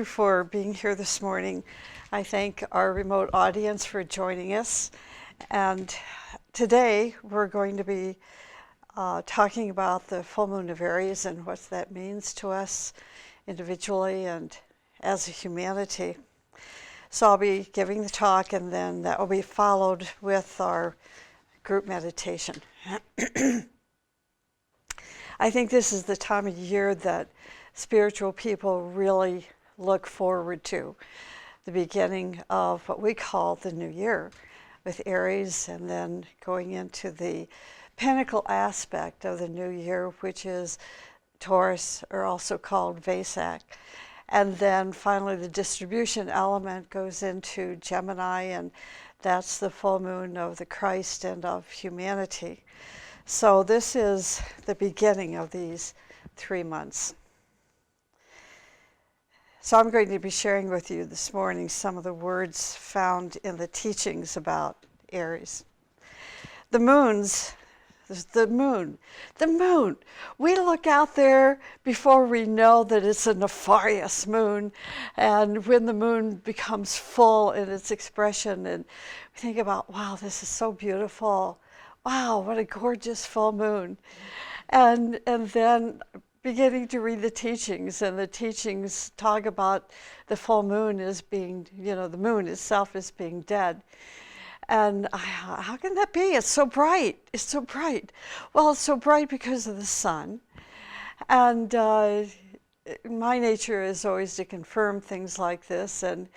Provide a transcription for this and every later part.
you for being here this morning. I thank our remote audience for joining us. And today we're going to be talking about the full moon of Aries and what that means to us individually and as a humanity. So I'll be giving the talk, and then that will be followed with our group meditation. I think this is the time of year that spiritual people really look forward to, the beginning of what we call the new year with Aries, and then going into the pinnacle aspect of the new year, which is Taurus, or also called Vesak. And then finally the distribution element goes into Gemini, and that's the full moon of the Christ and of humanity. So this is the beginning of these 3 months. So I'm going to be sharing with you this morning some of the words found in the teachings about Aries. The moon. We look out there before we know that it's a nefarious moon, and when the moon becomes full in its expression, and we think about, wow, this is so beautiful. Wow, what a gorgeous full moon. And then beginning to read the teachings, and the teachings talk about the full moon as being, the moon itself as being dead. And how can that be? It's so bright. It's so bright. Well, it's so bright because of the sun. And my nature is always to confirm things like this. And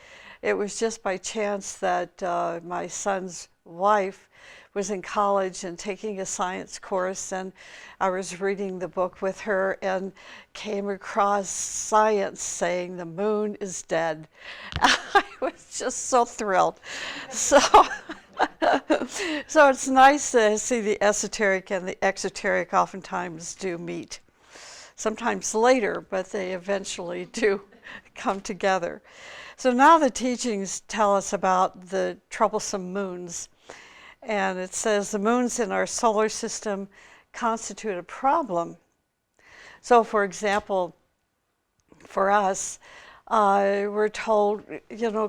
it was just by chance that my son's wife was in college and taking a science course, and I was reading the book with her and came across science saying the moon is dead. I was just so thrilled. So it's nice to see the esoteric and the exoteric oftentimes do meet. Sometimes later, but they eventually do come together. So now the teachings tell us about the troublesome moons. And it says the moons in our solar system constitute a problem. So, for example, for us, we're told,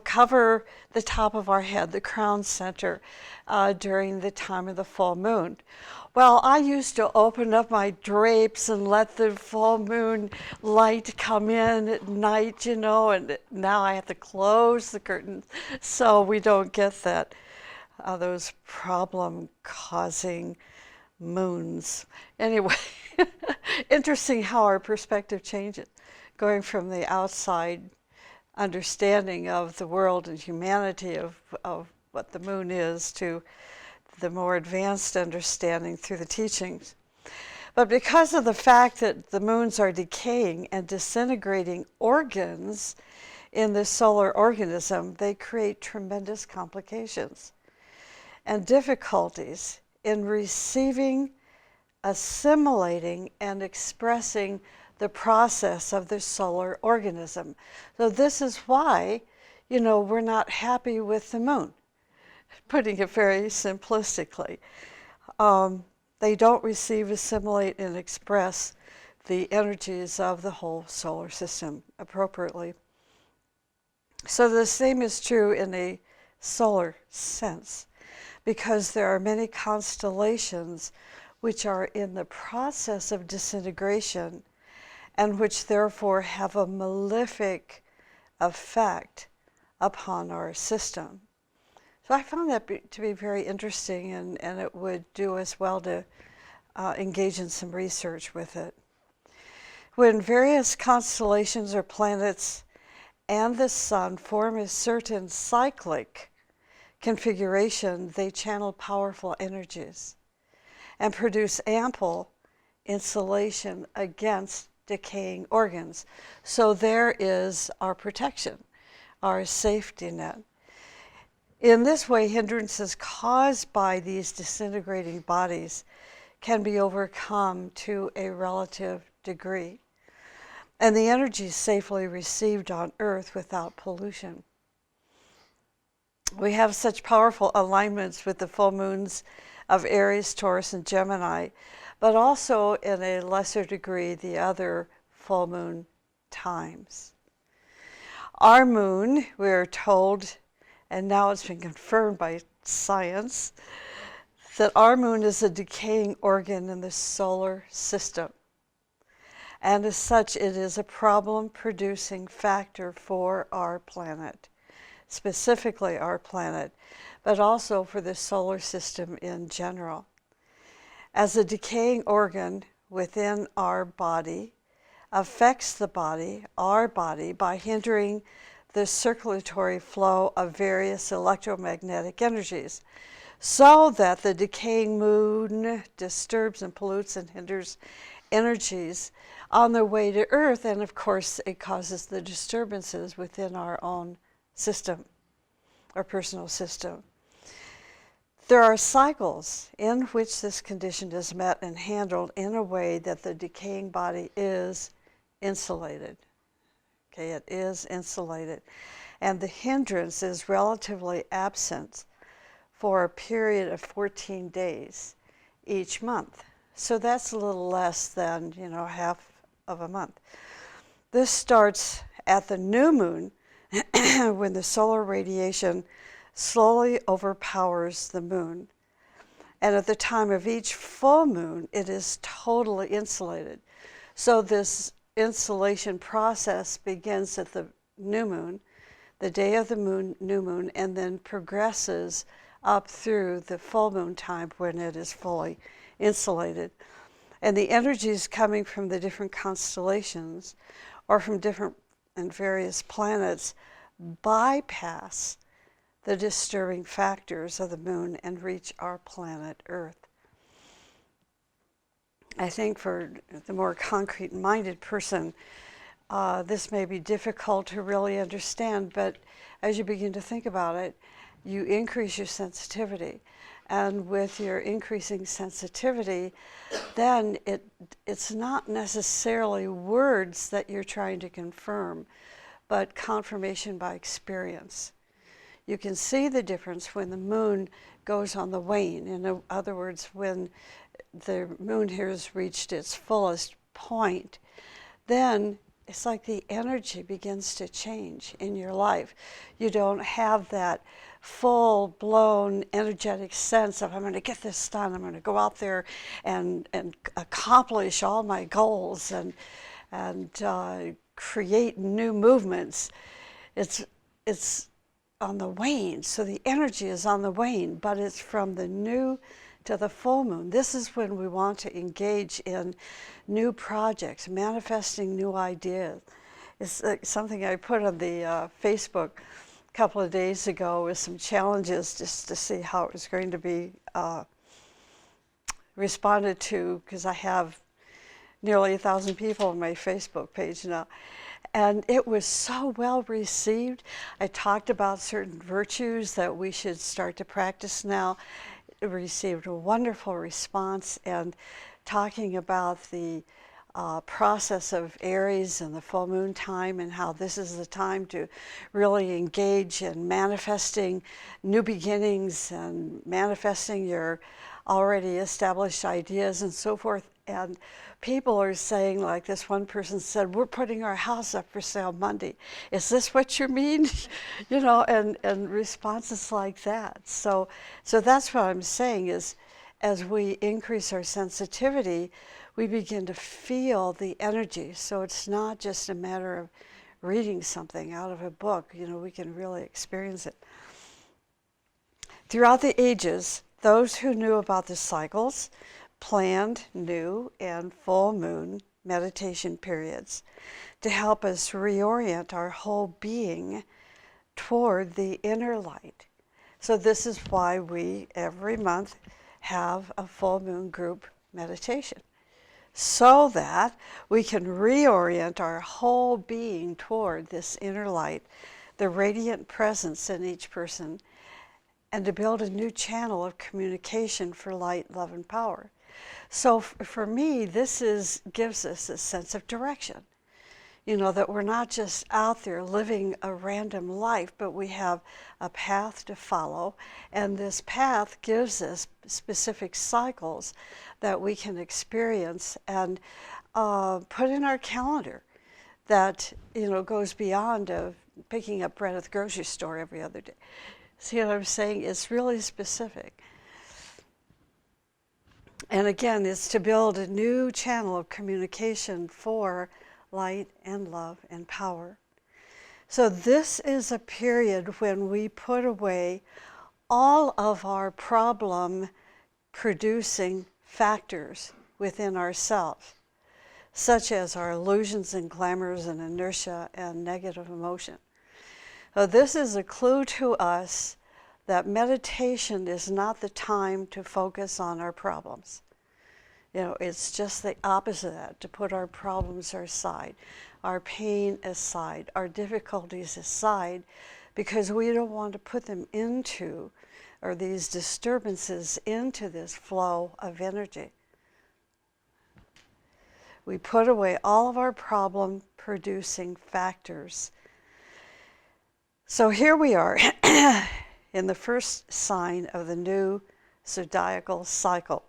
cover the top of our head, the crown center, during the time of the full moon. Well, I used to open up my drapes and let the full moon light come in at night, and now I have to close the curtains so we don't get that. Those problem-causing moons. Anyway, interesting how our perspective changes, going from the outside understanding of the world and humanity of what the moon is to the more advanced understanding through the teachings. But because of the fact that the moons are decaying and disintegrating organs in the solar organism, they create tremendous complications and difficulties in receiving, assimilating, and expressing the process of the solar organism. So this is why, we're not happy with the moon, putting it very simplistically. They don't receive, assimilate, and express the energies of the whole solar system appropriately. So the same is true in a solar sense, because there are many constellations which are in the process of disintegration and which therefore have a malefic effect upon our system. So I found that to be very interesting, and it would do us well to engage in some research with it. When various constellations or planets and the sun form a certain cyclic configuration, they channel powerful energies and produce ample insulation against decaying organs. So there is our protection, our safety net. In this way, hindrances caused by these disintegrating bodies can be overcome to a relative degree, and the energy is safely received on Earth without pollution. We have such powerful alignments with the full moons of Aries, Taurus, and Gemini, but also in a lesser degree the other full moon times. Our moon, we're told, and now it's been confirmed by science, that our moon is a decaying organ in the solar system. And as such, it is a problem-producing factor for our planet, specifically our planet, but also for the solar system in general. As a decaying organ within our body, affects the body, our body, by hindering the circulatory flow of various electromagnetic energies, so that the decaying moon disturbs and pollutes and hinders energies on their way to Earth, and of course it causes the disturbances within our own system, our personal system. There are cycles in which this condition is met and handled in a way that the decaying body is insulated. Okay, it is insulated. And the hindrance is relatively absent for a period of 14 days each month. So that's a little less than, half of a month. This starts at the new moon when the solar radiation slowly overpowers the moon. And at the time of each full moon, it is totally insulated. So this insulation process begins at the new moon, the day of the new moon, and then progresses up through the full moon time when it is fully insulated. And the energies coming from the different constellations or from different and various planets bypass the disturbing factors of the moon and reach our planet Earth. I think for the more concrete-minded person, this may be difficult to really understand, but as you begin to think about it, you increase your sensitivity. And with your increasing sensitivity, then it's not necessarily words that you're trying to confirm, but confirmation by experience. You can see the difference when the moon goes on the wane. In other words, when the moon here has reached its fullest point, then it's like the energy begins to change in your life. You don't have that full-blown energetic sense of, I'm going to get this done, I'm going to go out there and accomplish all my goals and create new movements. It's on the wane, so the energy is on the wane, but it's from the new to the full moon. This is when we want to engage in new projects, manifesting new ideas. It's something I put on the Facebook a couple of days ago with some challenges just to see how it was going to be responded to, because I have nearly 1,000 people on my Facebook page now. And it was so well received. I talked about certain virtues that we should start to practice now. It received a wonderful response, and talking about the process of Aries and the full moon time, and how this is the time to really engage in manifesting new beginnings and manifesting your already established ideas and so forth. And people are saying, like this one person said, we're putting our house up for sale Monday. Is this what you mean? And responses like that. So that's what I'm saying is, as we increase our sensitivity, we begin to feel the energy. So it's not just a matter of reading something out of a book. We can really experience it. Throughout the ages, those who knew about the cycles planned new and full moon meditation periods to help us reorient our whole being toward the inner light. So this is why we every month have a full moon group meditation, so that we can reorient our whole being toward this inner light, the radiant presence in each person, and to build a new channel of communication for light, love, and power. So for me, this gives us a sense of direction. That we're not just out there living a random life, but we have a path to follow. And this path gives us specific cycles that we can experience and put in our calendar that, goes beyond of picking up bread at the grocery store every other day. See what I'm saying? It's really specific. And again, it's to build a new channel of communication for light and love and power. So this is a period when we put away all of our problem producing factors within ourselves, such as our illusions and glamours and inertia and negative emotion. So this is a clue to us that meditation is not the time to focus on our problems. You know, it's just the opposite of that, to put our problems aside, our pain aside, our difficulties aside, because we don't want to put them into, or these disturbances into this flow of energy. We put away all of our problem-producing factors. So here we are in the first sign of the new zodiacal cycle.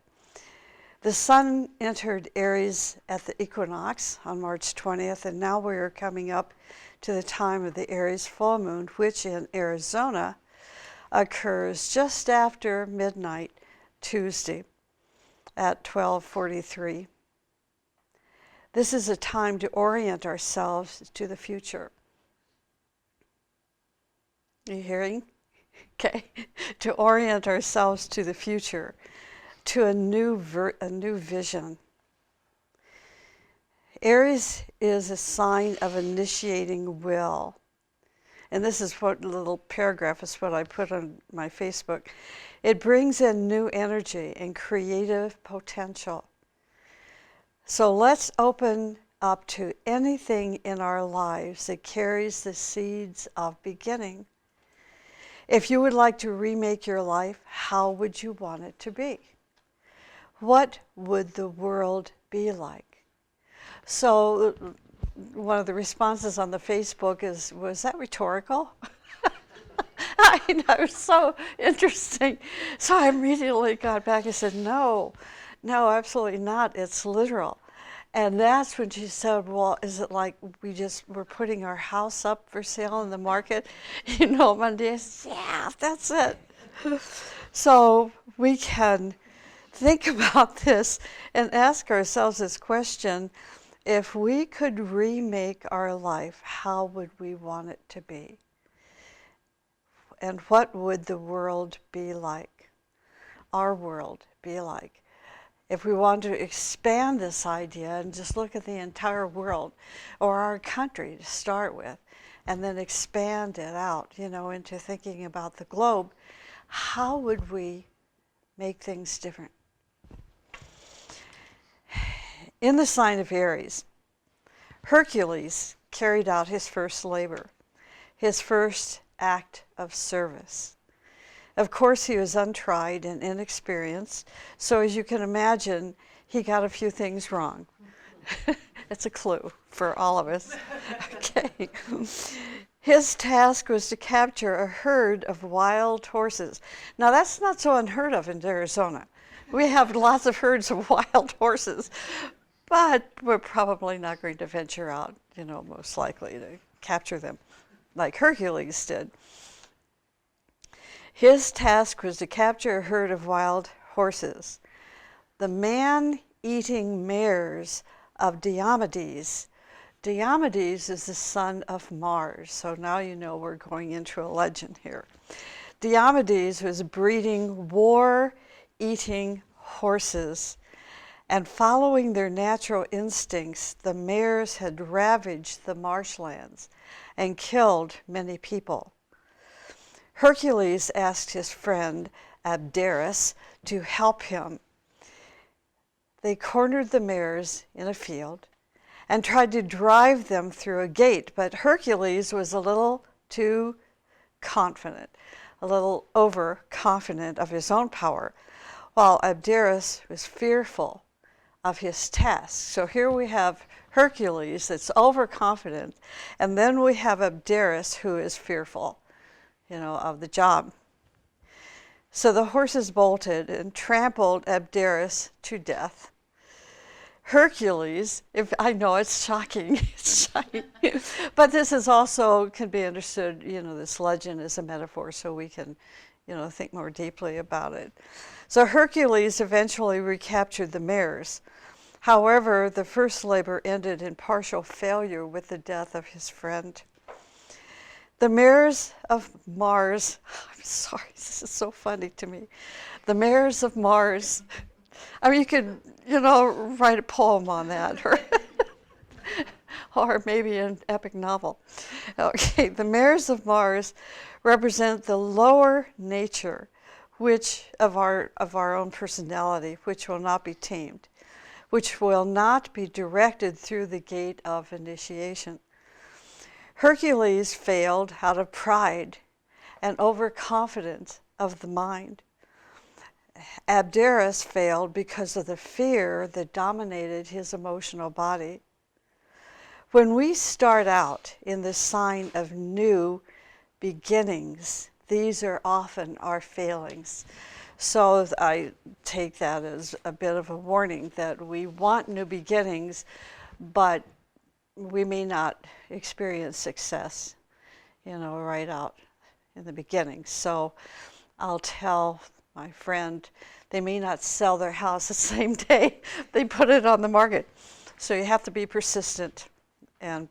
The sun entered Aries at the equinox on March 20th, and now we are coming up to the time of the Aries full moon, which in Arizona occurs just after midnight Tuesday at 12:43. This is a time to orient ourselves to the future. Are you hearing? Okay. To orient ourselves to the future, to a new vision. Aries is a sign of initiating will. And this is what little paragraph is what I put on my Facebook. It brings in new energy and creative potential. So let's open up to anything in our lives that carries the seeds of beginning. If you would like to remake your life, how would you want it to be? What would the world be like? So one of the responses on the Facebook is, was that rhetorical? I know, it was so interesting. So I immediately got back and said, no, absolutely not. It's literal. And that's when she said, well, is it like we're putting our house up for sale in the market? You know, Monday, I said, yeah, that's it. So we can think about this and ask ourselves this question: if we could remake our life, how would we want it to be? And what would the world be like? Our world be like? If we want to expand this idea and just look at the entire world, or our country to start with, and then expand it out, you know, into thinking about the globe, how would we make things different? In the sign of Aries, Hercules carried out his first labor, his first act of service. Of course, he was untried and inexperienced, so as you can imagine, he got a few things wrong. It's a clue for all of us. Okay. His task was to capture a herd of wild horses. Now, that's not so unheard of in Arizona. We have lots of herds of wild horses, but we're probably not going to venture out, you know, most likely to capture them like Hercules did. His task was to capture a herd of wild horses. The man-eating mares of Diomedes. Diomedes is the son of Mars, so now you know we're going into a legend here. Diomedes was breeding war-eating horses, and following their natural instincts, the mares had ravaged the marshlands and killed many people. Hercules asked his friend Abderus to help him. They cornered the mares in a field and tried to drive them through a gate, but Hercules was a little too confident, a little overconfident of his own power, while Abderus was fearful of his task. So here we have Hercules that's overconfident, and then we have Abderus who is fearful, you know, of the job. So the horses bolted and trampled Abderus to death. Hercules, if I know it's shocking, it's shocking. But this is also can be understood, this legend is a metaphor, so we can, think more deeply about it. So Hercules eventually recaptured the mares. However, the first labor ended in partial failure with the death of his friend. The mares of Mars, I'm sorry, this is so funny to me. The mares of Mars, I mean, you could, write a poem on that, or maybe an epic novel. Okay, the mares of Mars represent the lower nature, which of our own personality, which will not be tamed, which will not be directed through the gate of initiation. Hercules failed out of pride and overconfidence of the mind. Abderus failed because of the fear that dominated his emotional body. When we start out in the sign of new beginnings, these are often our failings. So I take that as a bit of a warning that we want new beginnings, but we may not experience success, right out in the beginning. So I'll tell my friend, they may not sell their house the same day they put it on the market. So you have to be persistent and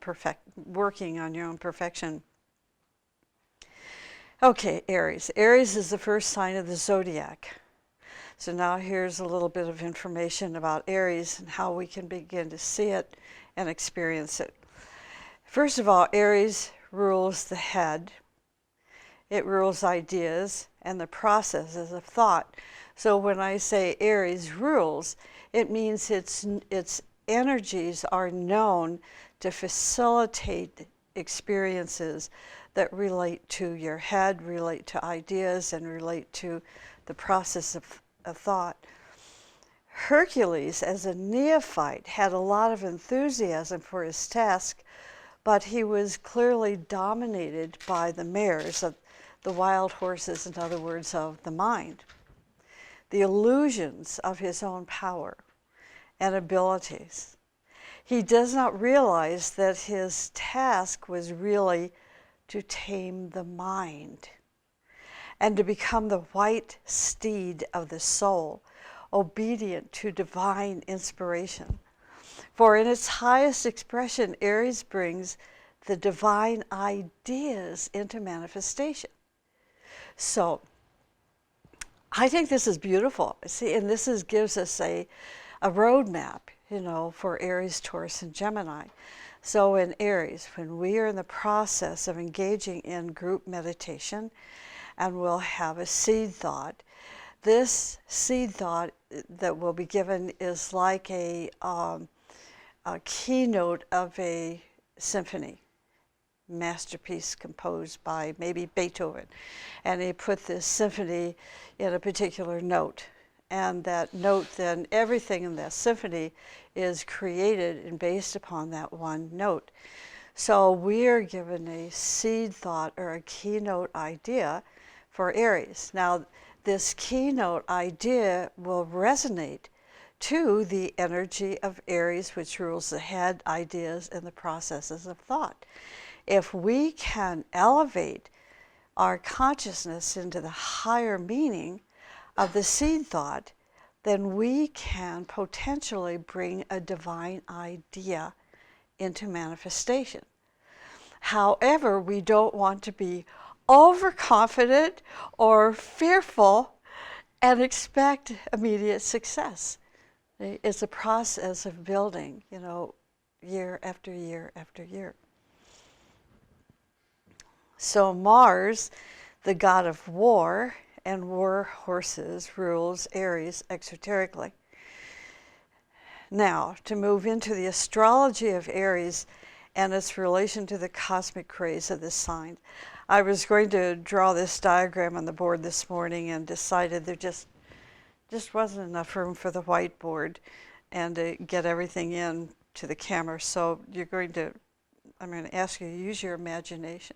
working on your own perfection. Okay, Aries. Aries is the first sign of the zodiac. So now here's a little bit of information about Aries and how we can begin to see it and experience it. First of all, Aries rules the head. It rules ideas and the processes of thought. So when I say Aries rules, it means its energies are known to facilitate experiences that relate to your head, relate to ideas, and relate to the process of thought. Hercules, as a neophyte, had a lot of enthusiasm for his task, but he was clearly dominated by the mares, the wild horses, in other words, of the mind, the illusions of his own power and abilities. He does not realize that his task was really to tame the mind and to become the white steed of the soul, obedient to divine inspiration. For in its highest expression, Aries brings the divine ideas into manifestation. So I think this is beautiful. See, and this gives us a roadmap, for Aries, Taurus, and Gemini. So in Aries, when we are in the process of engaging in group meditation, and we'll have a seed thought, this seed thought that will be given is like a keynote of a symphony, masterpiece composed by maybe Beethoven. And he put this symphony in a particular note. And that note, then everything in that symphony is created and based upon that one note. So we are given a seed thought or a keynote idea for Aries. Now, this keynote idea will resonate to the energy of Aries, which rules the head, ideas, and the processes of thought. If we can elevate our consciousness into the higher meaning of the seed thought, then we can potentially bring a divine idea into manifestation. However, we don't want to be overconfident or fearful and expect immediate success. It's a process of building, year after year after year. So Mars, the god of war and war horses, rules Aries exoterically. Now, to move into the astrology of Aries and its relation to the cosmic rays of this sign. I was going to draw this diagram on the board this morning and decided there just wasn't enough room for the whiteboard and to get everything in to the camera. So I'm going to ask you to use your imagination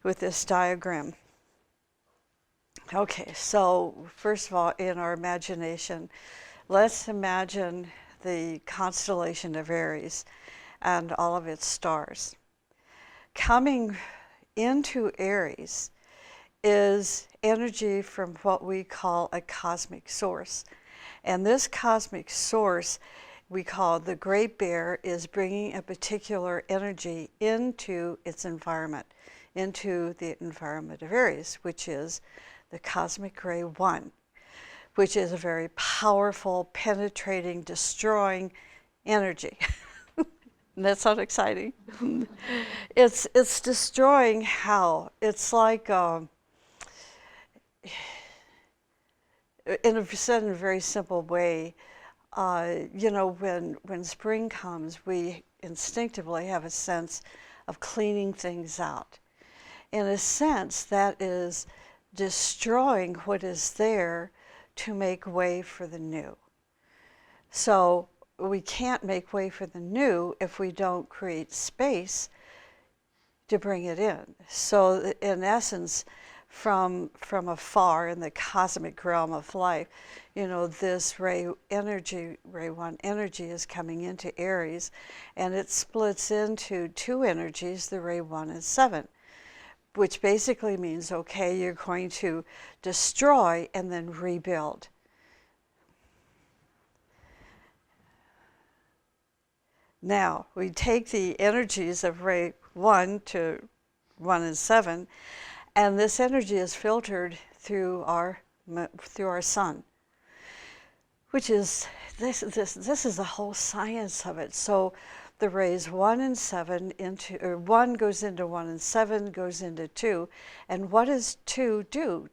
with this diagram. Okay, so first of all, in our imagination, let's imagine the constellation of Aries and all of its stars. Coming into Aries is energy from what we call a cosmic source. And this cosmic source we call the Great Bear is bringing a particular energy into its environment, into the environment of Aries, which is the cosmic ray 1, which is a very powerful, penetrating, destroying energy. Doesn't that sound exciting? It's destroying how? It's like, said in a very simple way, you know, when spring comes, we instinctively have a sense of cleaning things out. In a sense, that is destroying what is there to make way for the new. So we can't make way for the new if we don't create space to bring it in. So in essence, from afar in the cosmic realm of life, you know, this ray 1 energy is coming into Aries, and it splits into two energies, the ray 1 and 7, which basically means, okay, you're going to destroy and then rebuild. Now, we take the energies of ray 1 to 1 and 7, and this energy is filtered through our sun, which is, this is the whole science of it. So the rays 1 and 7 into, or 1 goes into 1 and 7 goes into 2. And what does 2 do?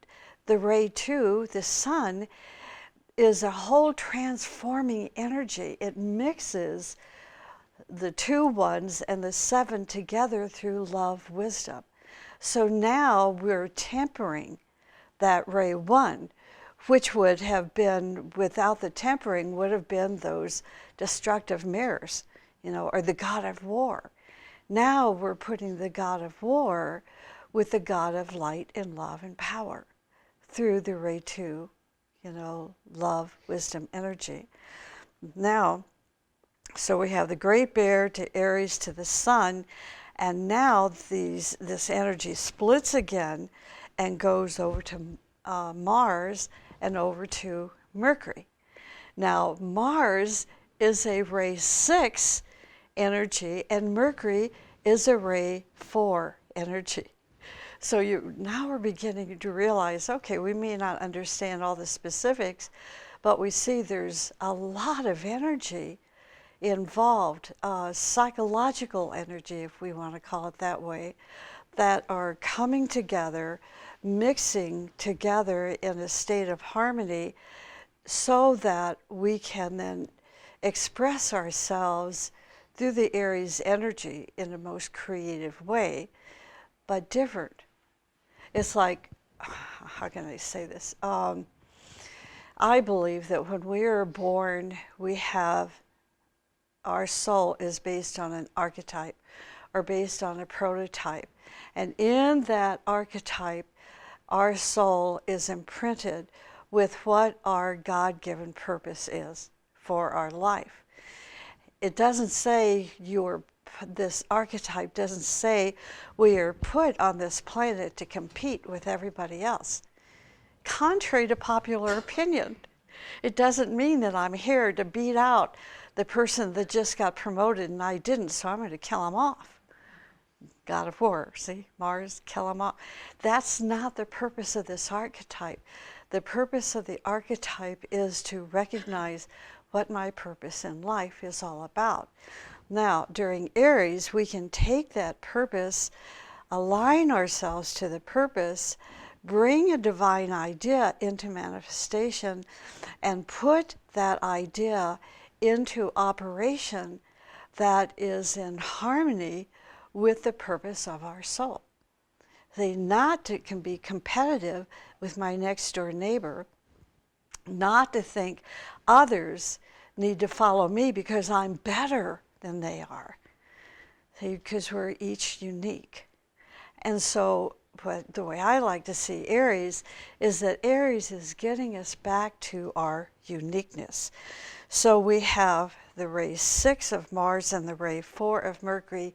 The ray 2, the sun, is a whole transforming energy. It mixes the 2 ones and the 7 together through love, wisdom. So now we're tempering that ray 1, which would have been, without the tempering, would have been those destructive mirrors, you know, or the god of war. Now we're putting the god of war with the god of light and love and power through the ray 2, you know, love, wisdom, energy. Now, so we have the Great Bear to Aries to the sun, and now this energy splits again and goes over to Mars and over to Mercury. Now, Mars is a ray 6 energy, and Mercury is a ray 4 energy. So now we're beginning to realize, okay, we may not understand all the specifics, but we see there's a lot of energy involved, psychological energy, if we want to call it that way, that are coming together, mixing together in a state of harmony so that we can then express ourselves through the Aries energy in the most creative way, but different. It's like, how can I say this? I believe that when we are born, our soul is based on an archetype or based on a prototype. And in that archetype, our soul is imprinted with what our God-given purpose is for our life. It doesn't say this archetype doesn't say we are put on this planet to compete with everybody else. Contrary to popular opinion, it doesn't mean that I'm here to beat out the person that just got promoted and I didn't, so I'm going to kill him off. God of war, see, Mars, kill him off. That's not the purpose of this archetype. The purpose of the archetype is to recognize what my purpose in life is all about. Now, during Aries, we can take that purpose, align ourselves to the purpose, bring a divine idea into manifestation, and put that idea into operation that is in harmony with the purpose of our soul. Not to can be competitive with my next door neighbor, not to think others need to follow me because I'm better than they are, because we're each unique. And so the way I like to see Aries is that Aries is getting us back to our uniqueness. So we have the ray 6 of Mars and the ray 4 of Mercury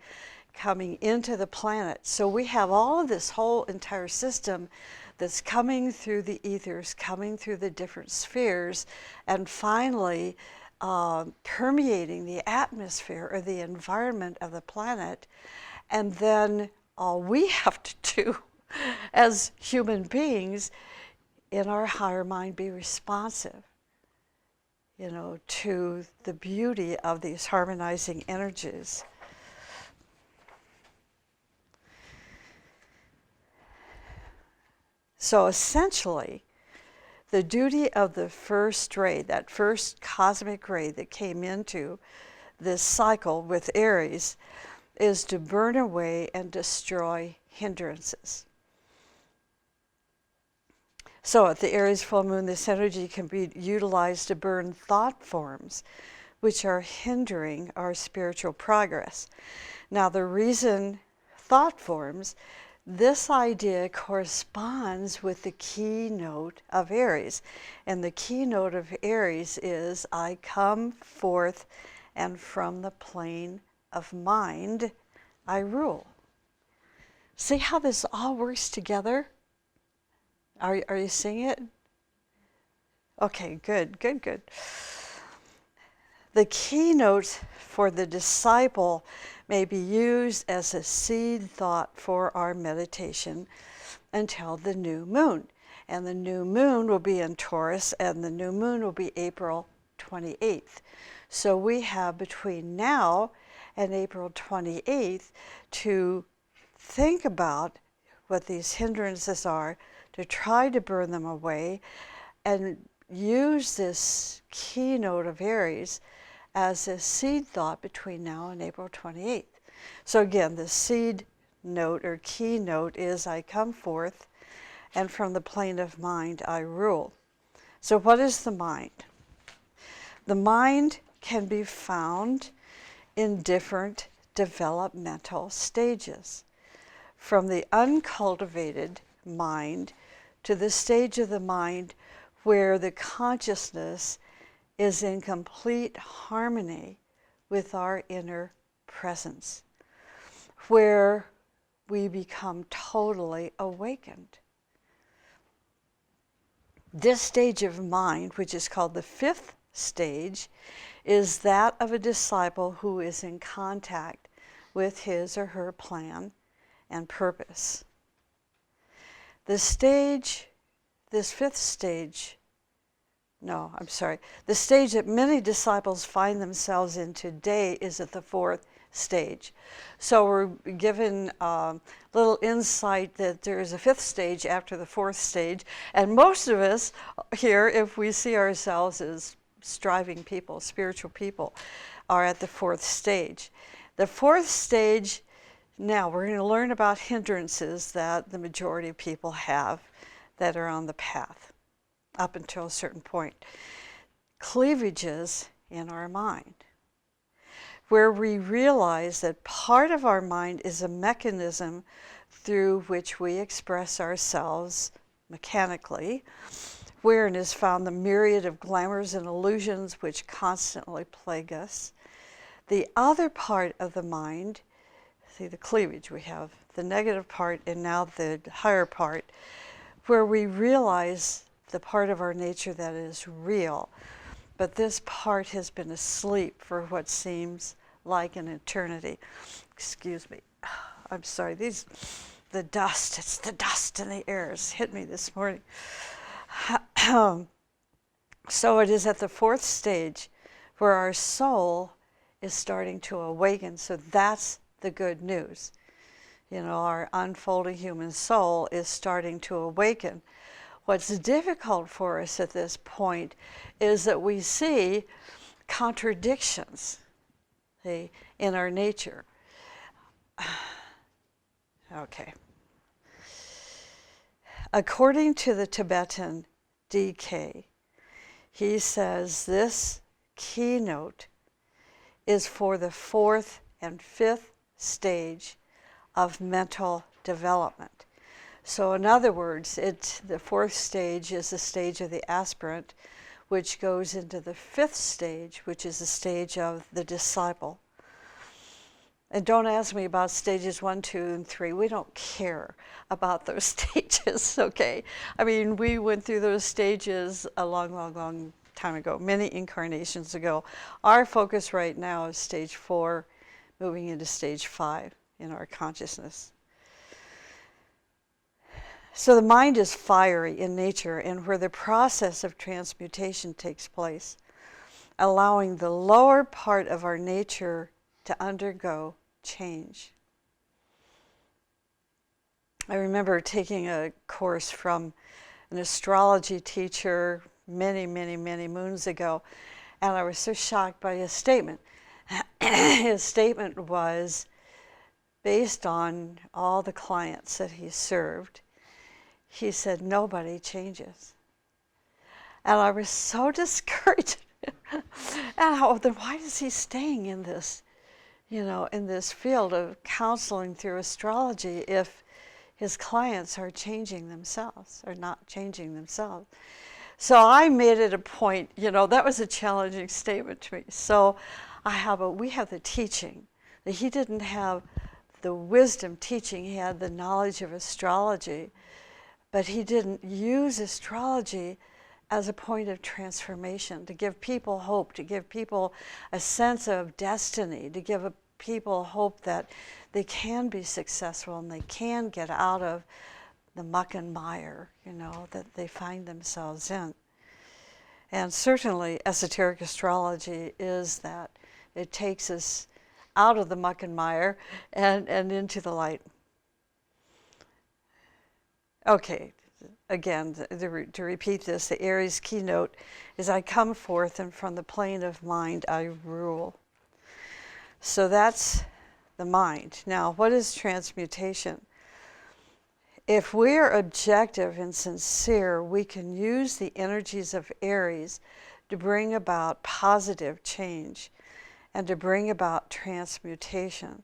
coming into the planet. So we have all of this whole entire system that's coming through the ethers, coming through the different spheres, and finally permeating the atmosphere or the environment of the planet. And then all we have to do as human beings in our higher mind be responsive, to the beauty of these harmonizing energies. So essentially, the duty of the first ray, that first cosmic ray that came into this cycle with Aries, is to burn away and destroy hindrances. So at the Aries full moon, this energy can be utilized to burn thought forms which are hindering our spiritual progress. Now, the reason thought forms, this idea corresponds with the keynote of Aries. And the keynote of Aries is, I come forth, and from the plane of mind, I rule. See how this all works together? Are you seeing it? Okay, good. The keynote for the disciple may be used as a seed thought for our meditation until the new moon. And the new moon will be in Taurus, and the new moon will be April 28th. So we have between now and April 28th to think about what these hindrances are, to try to burn them away, and use this keynote of Aries as a seed thought between now and April 28th. So again, the seed note or keynote is, I come forth, and from the plane of mind I rule. So what is the mind? The mind can be found in different developmental stages, from the uncultivated mind to the stage of the mind where the consciousness is in complete harmony with our inner presence, where we become totally awakened. This stage of mind, which is called the fifth stage, is that of a disciple who is in contact with his or her plan and purpose. The stage that many disciples find themselves in today is at the fourth stage. So we're given a little insight that there is a fifth stage after the fourth stage, and most of us here, if we see ourselves as striving people, spiritual people, are at the fourth stage. The fourth stage, now we're going to learn about hindrances that the majority of people have that are on the path up until a certain point. Cleavages in our mind, where we realize that part of our mind is a mechanism through which we express ourselves mechanically, wherein is found the myriad of glamours and illusions which constantly plague us. The other part of the mind, see the cleavage, we have the negative part and now the higher part, where we realize the part of our nature that is real. But this part has been asleep for what seems like an eternity. Excuse me. I'm sorry. It's the dust in the air. It's hit me this morning. So it is at the fourth stage where our soul is starting to awaken. So that's the good news. Our unfolding human soul is starting to awaken. What's difficult for us at this point is that we see contradictions, in our nature. Okay. According to the Tibetan DK, he says this keynote is for the fourth and fifth stage of mental development. So in other words, the fourth stage is the stage of the aspirant, which goes into the 5th stage, which is the stage of the disciple. And don't ask me about stages 1, 2, and 3. We don't care about those stages, okay? I mean, we went through those stages a long, long, long time ago, many incarnations ago. Our focus right now is stage 4, moving into stage 5 in our consciousness. So the mind is fiery in nature, and where the process of transmutation takes place, allowing the lower part of our nature to undergo change. I remember taking a course from an astrology teacher many, many, many moons ago, and I was so shocked by his statement. His statement was based on all the clients that he served. He said, nobody changes. And I was so discouraged. And then why is he staying in this, in this field of counseling through astrology if his clients are changing themselves, or not changing themselves? So I made it a point, that was a challenging statement to me. So we have the teaching. That he didn't have the wisdom teaching, he had the knowledge of astrology, but he didn't use astrology as a point of transformation, to give people hope, to give people a sense of destiny, to give people hope that they can be successful and they can get out of the muck and mire, that they find themselves in. And certainly esoteric astrology is that. It takes us out of the muck and mire and into the light. Okay, again, to repeat this, the Aries keynote is I come forth, and from the plane of mind I rule. So that's the mind. Now, what is transmutation? If we're objective and sincere, we can use the energies of Aries to bring about positive change and to bring about transmutation.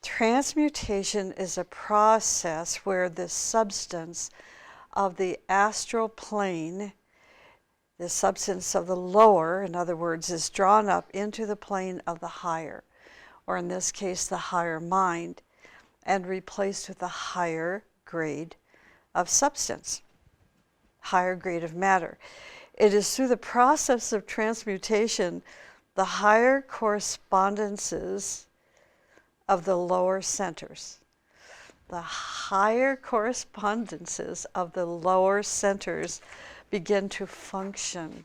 Transmutation is a process where the substance of the astral plane, the substance of the lower, in other words, is drawn up into the plane of the higher, or in this case, the higher mind, and replaced with a higher grade of substance, higher grade of matter. It is through the process of transmutation, the higher correspondences of the lower centers. The higher correspondences of the lower centers begin to function.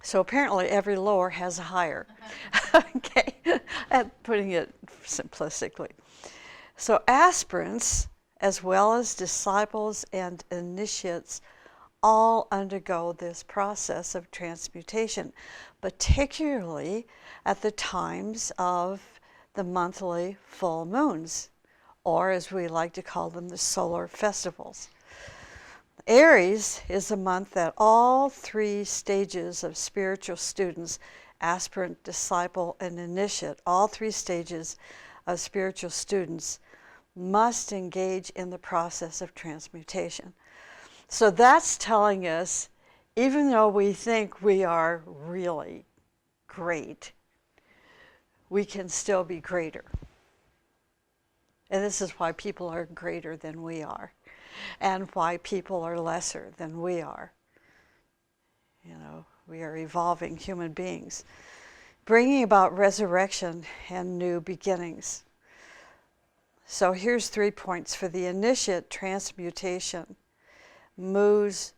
So apparently every lower has a higher. Okay, putting it simplistically. So aspirants, as well as disciples and initiates, all undergo this process of transmutation, particularly at the times of the monthly full moons, or as we like to call them, the solar festivals. Aries is a month that all 3 stages of spiritual students, aspirant, disciple, and initiate, all 3 stages of spiritual students must engage in the process of transmutation. So that's telling us, even though we think we are really great, we can still be greater. And this is why people are greater than we are, and why people are lesser than we are. We are evolving human beings, bringing about resurrection and new beginnings. So here's 3 points. For the initiate, transmutation moves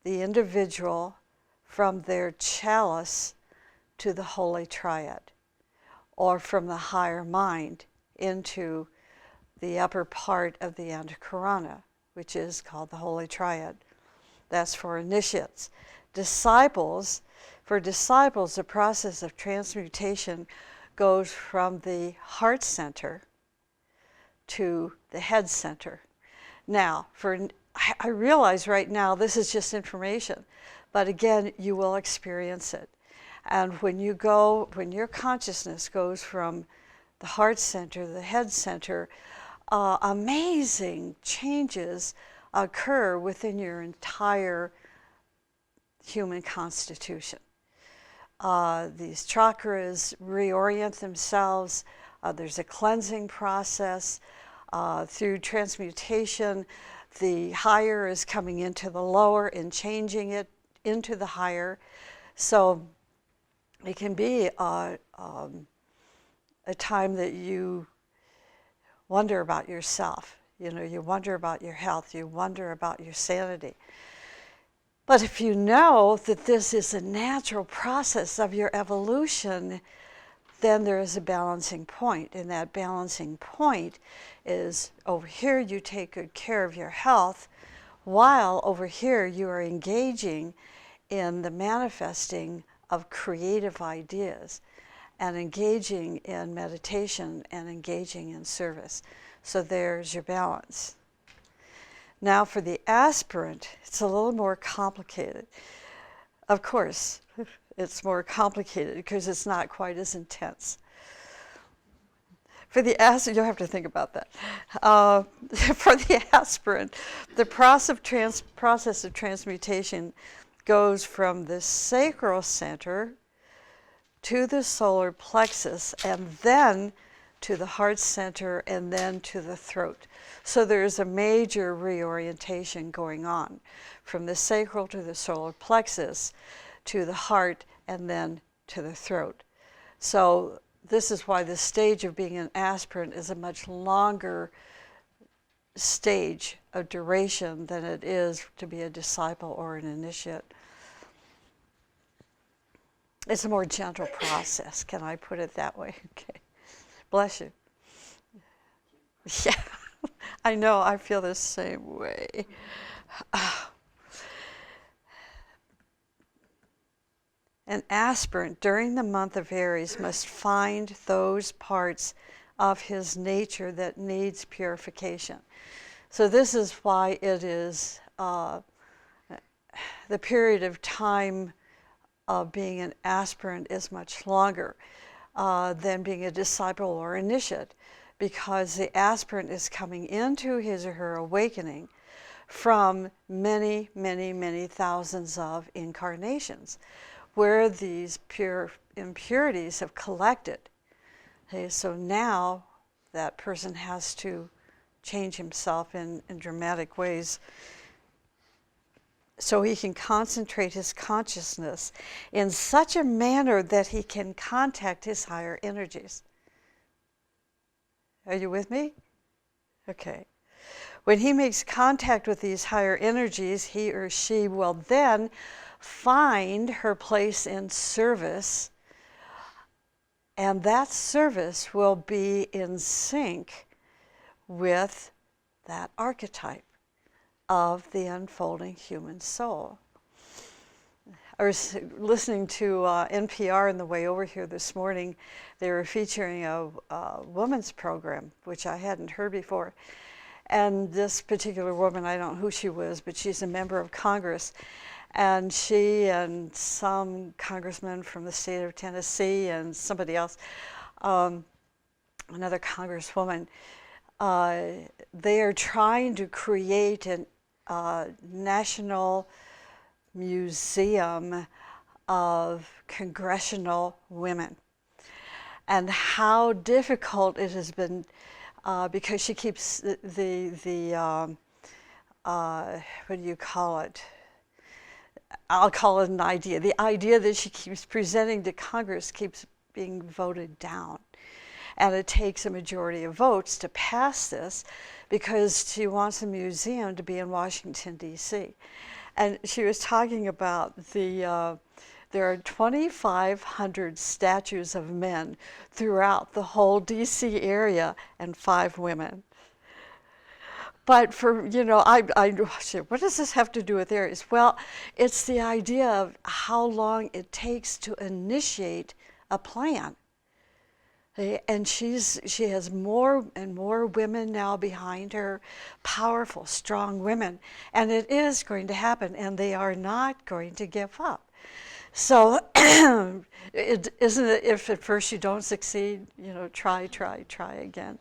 the individual from their chalice to the Holy Triad, or from the higher mind into the upper part of the Antakarana, which is called the Holy Triad. That's for initiates. For disciples, the process of transmutation goes from the heart center to the head center. Now, I realize right now this is just information, but again, you will experience it. And when your consciousness goes from the heart center to the head center, amazing changes occur within your entire human constitution. These chakras reorient themselves. There's a cleansing process. Through transmutation, the higher is coming into the lower and changing it into the higher. So it can be a time that you wonder about yourself. You know, you wonder about your health. You wonder about your sanity. But if you know that this is a natural process of your evolution, then there is a balancing point. And that balancing point is over here you take good care of your health, while over here you are engaging in the manifesting of creative ideas and engaging in meditation and engaging in service. So there's your balance. Now for the aspirant, it's a little more complicated. Of course, it's more complicated because it's not quite as intense. For the aspirant, you'll have to think about that. For the aspirant, the process of transmutation goes from the sacral center to the solar plexus, and then to the heart center, and then to the throat. So there's a major reorientation going on from the sacral to the solar plexus, to the heart, and then to the throat. So this is why the stage of being an aspirant is a much longer stage of duration than it is to be a disciple or an initiate. It's a more gentle process, can I put it that way? Okay. Bless you. Yeah, I know, I feel the same way. An aspirant during the month of Aries must find those parts of his nature that needs purification. So this is why it is the period of time of being an aspirant is much longer than being a disciple or initiate, because the aspirant is coming into his or her awakening from many, many, many thousands of incarnations, where these pure impurities have collected. Okay, so now that person has to change himself in dramatic ways so he can concentrate his consciousness in such a manner that he can contact his higher energies. Are you with me? Okay. When he makes contact with these higher energies, he or she will then find her place in service, and that service will be in sync with that archetype of the unfolding human soul. I was listening to NPR on the way over here this morning. They were featuring a woman's program, which I hadn't heard before. And this particular woman, I don't know who she was, but she's a member of Congress. And she and some congressman from the state of Tennessee and somebody else, another congresswoman, they are trying to create a national museum of congressional women, and how difficult it has been because she keeps the what do you call it? I'll call it an idea. The idea that she keeps presenting to Congress keeps being voted down. And it takes a majority of votes to pass this because she wants a museum to be in Washington, D.C. And she was talking about there are 2,500 statues of men throughout the whole D.C. area and 5 women. But for, I said, what does this have to do with Aries? Well, it's the idea of how long it takes to initiate a plan. And she has more and more women now behind her, powerful, strong women. And it is going to happen, and they are not going to give up. So isn't it, if at first you don't succeed, try again.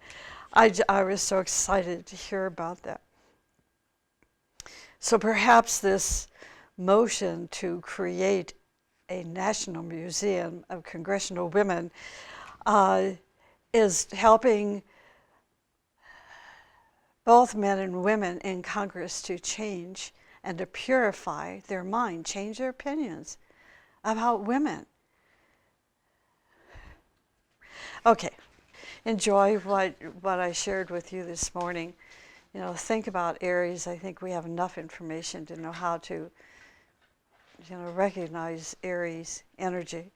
I was so excited to hear about that. So perhaps this motion to create a National Museum of Congressional Women is helping both men and women in Congress to change and to purify their mind, change their opinions about women. Okay, enjoy what I shared with you this morning. You know, think about Aries. I think we have enough information to know how to, recognize Aries energy.